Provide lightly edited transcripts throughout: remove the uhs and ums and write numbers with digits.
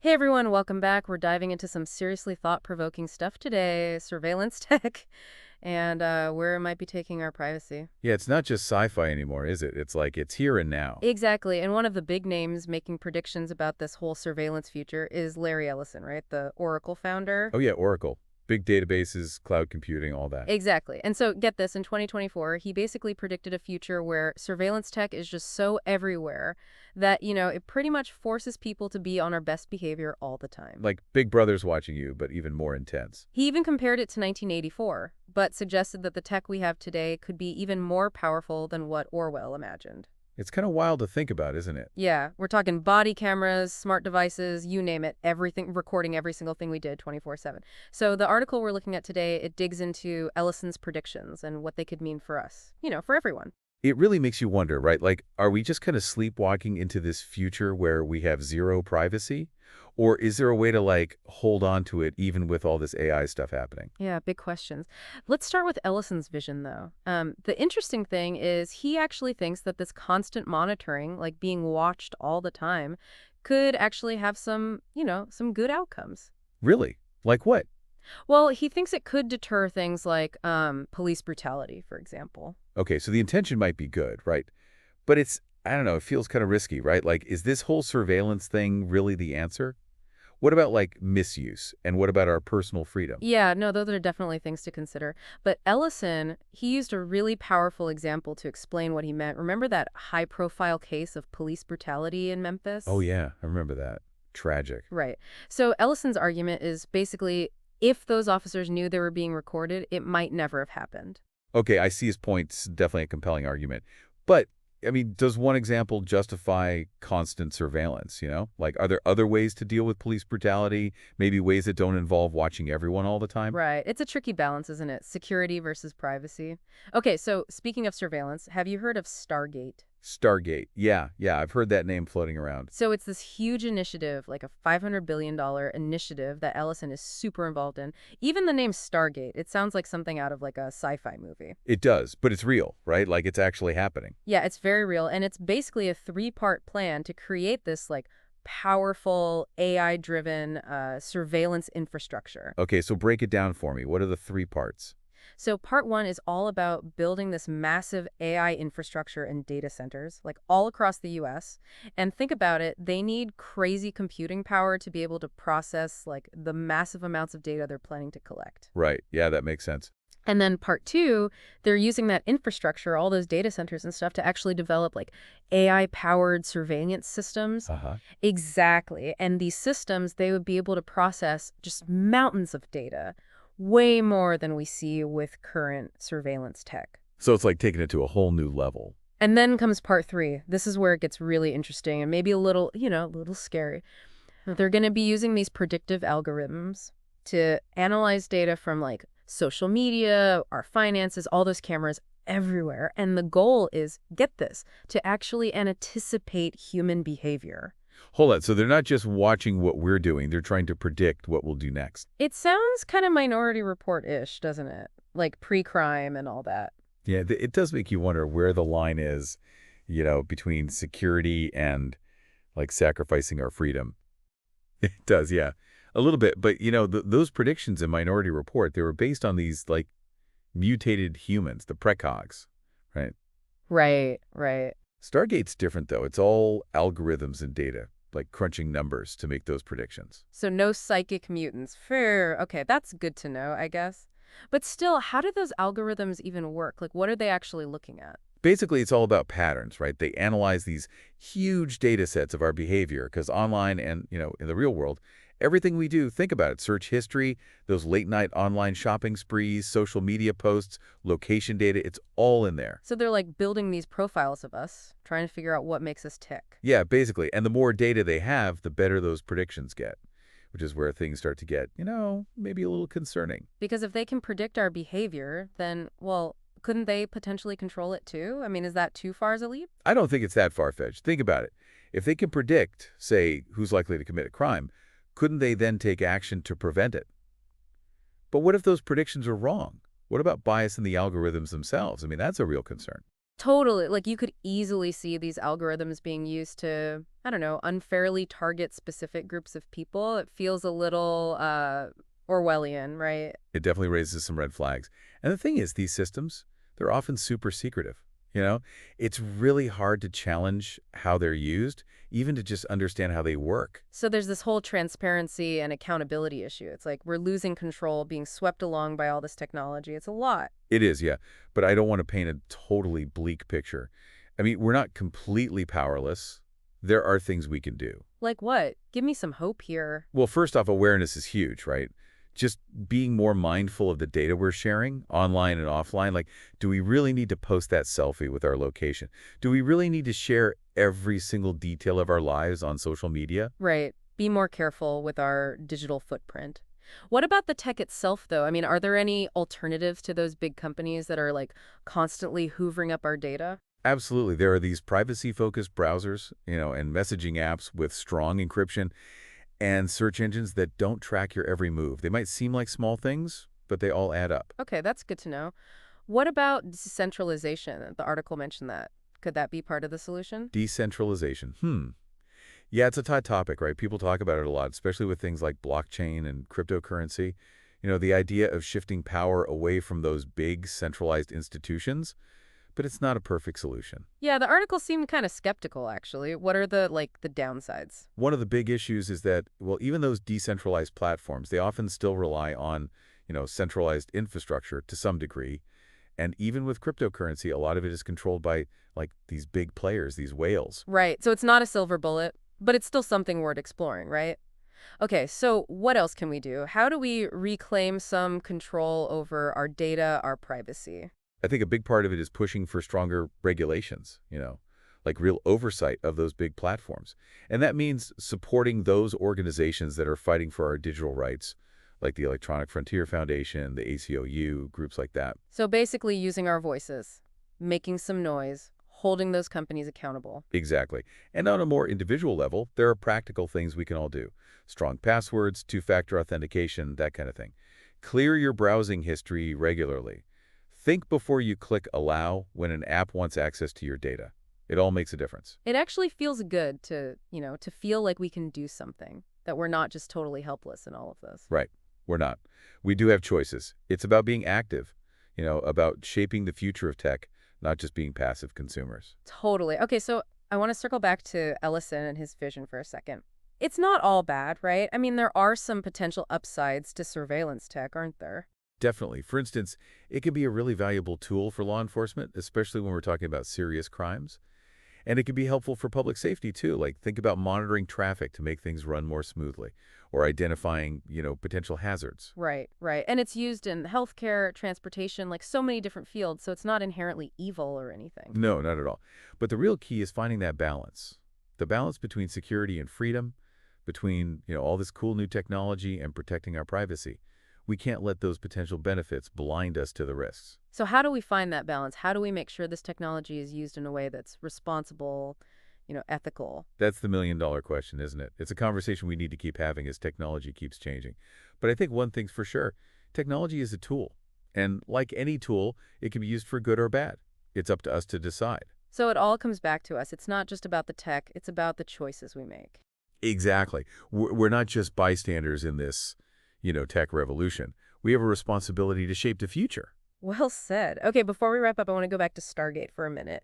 Hey everyone, welcome back. We're diving into some seriously thought-provoking stuff today, surveillance tech, and where it might be taking our privacy. Yeah, it's not just sci-fi anymore, is it? It's like it's here and now. Exactly, and one of the big names making predictions about this whole surveillance future is Larry Ellison, right? The Oracle founder. Oh yeah, Oracle. Big databases, cloud computing, all that. Exactly. And so get this, in 2024, he basically predicted a future where surveillance tech is just so everywhere that, it pretty much forces people to be on our best behavior all the time. Like Big Brother's watching you, but even more intense. He even compared it to 1984, but suggested that the tech we have today could be even more powerful than what Orwell imagined. It's kind of wild to think about, isn't it? Yeah, we're talking body cameras, smart devices, you name it, everything, recording every single thing we did 24/7. So the article we're looking at today, it digs into Ellison's predictions and what they could mean for us, for everyone. It really makes you wonder, right? Like, are we just kind of sleepwalking into this future where we have zero privacy? Or is there a way to, like, hold on to it even with all this AI stuff happening? Yeah, big questions. Let's start with Ellison's vision, though. The interesting thing is he actually thinks that this constant monitoring, like being watched all the time, could actually have some good outcomes. Really? Like what? Well, he thinks it could deter things like police brutality, for example. Okay, so the intention might be good, right? But I don't know, it feels kind of risky, right? Like, is this whole surveillance thing really the answer? What about, like, misuse? And what about our personal freedom? Yeah, no, those are definitely things to consider. But Ellison, he used a really powerful example to explain what he meant. Remember that high-profile case of police brutality in Oh, Memphis? yeah, I remember that. Tragic. Right. So Ellison's argument is basically if those officers knew they were being recorded, it might never have happened. Okay, I see his point. It's definitely a compelling argument. But, I mean, does one example justify constant surveillance, Like, are there other ways to deal with police brutality? Maybe ways that don't involve watching everyone all the time? Right. It's a tricky balance, isn't it? Security versus privacy. Okay, so speaking of surveillance, have you heard of Stargate? Stargate. Yeah, I've heard that name floating around. So it's this huge initiative, like a $500 billion initiative that Ellison is super involved in. Even the name Stargate, it sounds like something out of like a sci-fi movie. It does, but it's real, right? Like, it's actually happening. Yeah, it's very real, and it's basically a three-part plan to create this like powerful AI-driven surveillance infrastructure. Okay, so break it down for me. What are the three parts? So part one is all about building this massive AI infrastructure and data centers, like all across the US. And think about it, they need crazy computing power to be able to process like the massive amounts of data they're planning to collect. Right. Yeah, that makes sense. And then part two, they're using that infrastructure, all those data centers and stuff to actually develop like AI-powered surveillance systems. Uh-huh. Exactly. And these systems, they would be able to process just mountains of data, way more than we see with current surveillance tech. So it's like taking it to a whole new level. And then comes part three. This is where it gets really interesting and maybe a little, a little scary. They're going to be using these predictive algorithms to analyze data from like social media, our finances, all those cameras everywhere. And the goal is, get this, to actually anticipate human behavior. Hold on. So they're not just watching what we're doing. They're trying to predict what we'll do next. It sounds kind of Minority Report-ish, doesn't it? Like pre-crime and all that. Yeah, it does make you wonder where the line is, between security and, like, sacrificing our freedom. It does, yeah. A little bit. But, those predictions in Minority Report, they were based on these, like, mutated humans, the precogs, right? Right, right. Stargate's different, though. It's all algorithms and data, like crunching numbers to make those predictions. So no psychic mutants. Fair. Okay, that's good to know, I guess. But still, how do those algorithms even work? Like, what are they actually looking at? Basically, it's all about patterns, right? They analyze these huge data sets of our behavior because online and, in the real world, everything we do, think about it, search history, those late-night online shopping sprees, social media posts, location data, it's all in there. So they're like building these profiles of us, trying to figure out what makes us tick. Yeah, basically. And the more data they have, the better those predictions get, which is where things start to get, maybe a little concerning. Because if they can predict our behavior, then, well, couldn't they potentially control it too? I mean, is that too far as a leap? I don't think it's that far-fetched. Think about it. If they can predict, say, who's likely to commit a crime, couldn't they then take action to prevent it? But what if those predictions are wrong? What about bias in the algorithms themselves? I mean, that's a real concern. Totally. Like, you could easily see these algorithms being used to I don't know, unfairly target specific groups of people, it feels a little Orwellian, right? It definitely raises some red flags. And the thing is, these systems, they're often super secretive. You know, it's really hard to challenge how they're used, even to just understand how they work. So there's this whole transparency and accountability issue. It's like we're losing control, being swept along by all this technology. It's a lot. It is, yeah. But I don't want to paint a totally bleak picture. I mean, we're not completely powerless. There are things we can do. Like what? Give me some hope here. Well, first off, awareness is huge, right? Just being more mindful of the data we're sharing, online and offline. Like, do we really need to post that selfie with our location? Do we really need to share every single detail of our lives on social media? Right. Be more careful with our digital footprint. What about the tech itself, though? I mean, are there any alternatives to those big companies that are like constantly hoovering up our data? Absolutely. There are these privacy-focused browsers, and messaging apps with strong encryption and search engines that don't track your every move. They might seem like small things, but they all add up. Okay, that's good to know. What about decentralization? The article mentioned that. Could that be part of the solution? Decentralization. Yeah, it's a tight topic, right? People talk about it a lot, especially with things like blockchain and cryptocurrency. The idea of shifting power away from those big centralized institutions, but it's not a perfect solution. Yeah, the article seemed kind of skeptical, actually. What are the downsides? One of the big issues is that, well, even those decentralized platforms, they often still rely on, centralized infrastructure to some degree. And even with cryptocurrency, a lot of it is controlled by, like, these big players, these whales. Right, so it's not a silver bullet, but it's still something worth exploring, right? Okay, so what else can we do? How do we reclaim some control over our data, our privacy? I think a big part of it is pushing for stronger regulations, like real oversight of those big platforms. And that means supporting those organizations that are fighting for our digital rights, like the Electronic Frontier Foundation, the ACLU, groups like that. So basically using our voices, making some noise, holding those companies accountable. Exactly. And on a more individual level, there are practical things we can all do. Strong passwords, two-factor authentication, that kind of thing. Clear your browsing history regularly. Think before you click allow when an app wants access to your data. It all makes a difference. It actually feels good to feel like we can do something, that we're not just totally helpless in all of this. Right. We're not. We do have choices. It's about being active, about shaping the future of tech, not just being passive consumers. Totally. Okay, so I want to circle back to Ellison and his vision for a second. It's not all bad, right? I mean, there are some potential upsides to surveillance tech, aren't there? Definitely. For instance, it can be a really valuable tool for law enforcement, especially when we're talking about serious crimes. And it can be helpful for public safety, too. Like, think about monitoring traffic to make things run more smoothly or identifying, potential hazards. Right, right. And it's used in healthcare, transportation, like so many different fields, so it's not inherently evil or anything. No, not at all. But the real key is finding that balance. The balance between security and freedom, between, all this cool new technology and protecting our privacy. We can't let those potential benefits blind us to the risks. So how do we find that balance? How do we make sure this technology is used in a way that's responsible, ethical? That's the million-dollar question, isn't it? It's a conversation we need to keep having as technology keeps changing. But I think one thing's for sure, technology is a tool. And like any tool, it can be used for good or bad. It's up to us to decide. So it all comes back to us. It's not just about the tech, it's about the choices we make. Exactly. We're not just bystanders in this, tech revolution. We have a responsibility to shape the future. Well said. Okay, before we wrap up, I want to go back to Stargate for a minute.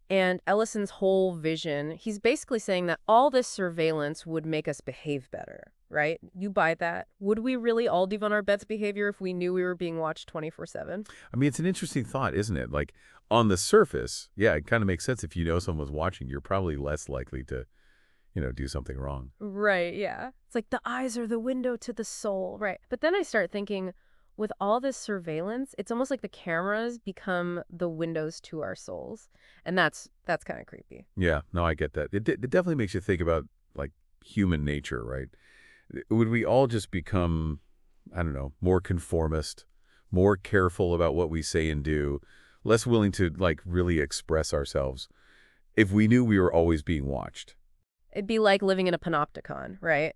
And Ellison's whole vision, he's basically saying that all this surveillance would make us behave better, right? You buy that? Would we really all devote our best behavior if we knew we were being watched 24/7? I mean, it's an interesting thought, isn't it? Like, on the surface, yeah, it kind of makes sense. If you know someone's watching, you're probably less likely to, do something wrong. Right, yeah. It's like the eyes are the window to the soul, right? But then I start thinking, with all this surveillance, it's almost like the cameras become the windows to our souls. And that's kind of creepy. Yeah, no, I get that. It definitely makes you think about, like, human nature, right? Would we all just become, I don't know, more conformist, more careful about what we say and do, less willing to, like, really express ourselves if we knew we were always being watched? It'd be like living in a panopticon, right?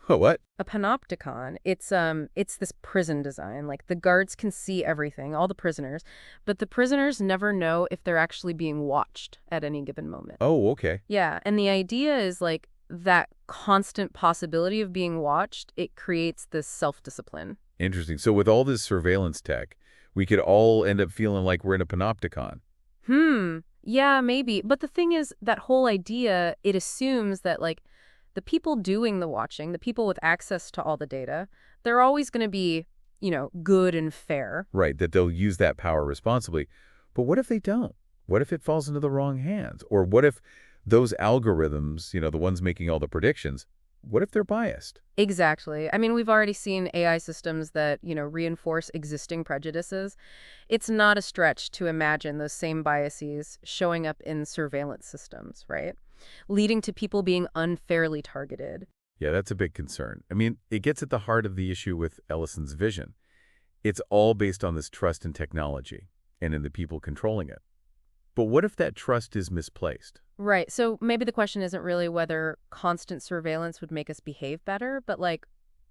Oh, what? A panopticon, it's this prison design. Like the guards can see everything, all the prisoners, but the prisoners never know if they're actually being watched at any given moment. Oh, okay. Yeah, and the idea is like that constant possibility of being watched, it creates this self-discipline. Interesting. So with all this surveillance tech, we could all end up feeling like we're in a panopticon. Yeah, maybe. But the thing is, that whole idea, it assumes that, like, the people doing the watching, the people with access to all the data, they're always going to be, good and fair. Right, that they'll use that power responsibly. But what if they don't? What if it falls into the wrong hands? Or what if those algorithms, the ones making all the predictions, what if they're biased? Exactly. I mean, we've already seen AI systems that, reinforce existing prejudices. It's not a stretch to imagine those same biases showing up in surveillance systems, right? Leading to people being unfairly targeted. Yeah, that's a big concern. I mean, it gets at the heart of the issue with Ellison's vision. It's all based on this trust in technology and in the people controlling it. But what if that trust is misplaced? Right. So maybe the question isn't really whether constant surveillance would make us behave better, but like,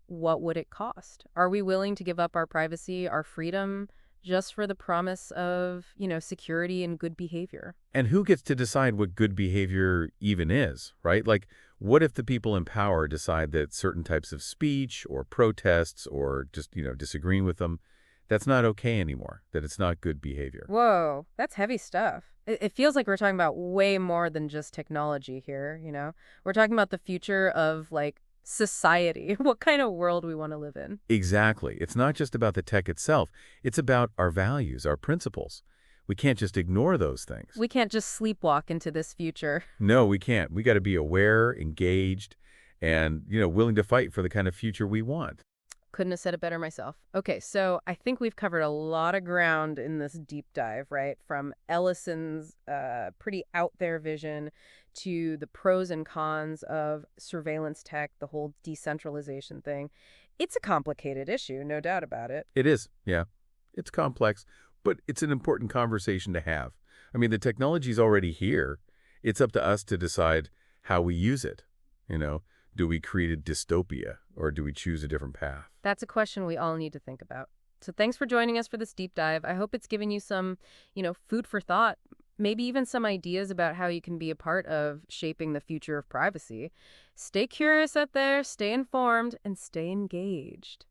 what would it cost? Are we willing to give up our privacy, our freedom, just for the promise of, security and good behavior? And who gets to decide what good behavior even is, right? Like, what if the people in power decide that certain types of speech or protests or just, disagreeing with them, that's not okay anymore, that it's not good behavior? Whoa, that's heavy stuff. It feels like we're talking about way more than just technology here. We're talking about the future of, like, society, what kind of world we want to live in. Exactly. It's not just about the tech itself. It's about our values, our principles. We can't just ignore those things. We can't just sleepwalk into this future. No, we can't. We got to be aware, engaged, and, willing to fight for the kind of future we want. Couldn't have said it better myself. Okay, so I think we've covered a lot of ground in this deep dive, right? From Ellison's pretty out there vision to the pros and cons of surveillance tech, the whole decentralization thing. It's a complicated issue, no doubt about it. It is, yeah. It's complex, but it's an important conversation to have. I mean, the technology's already here. It's up to us to decide how we use it. Do we create a dystopia or do we choose a different path? That's a question we all need to think about. So thanks for joining us for this deep dive. I hope it's given you some, food for thought, maybe even some ideas about how you can be a part of shaping the future of privacy. Stay curious out there, stay informed, and stay engaged.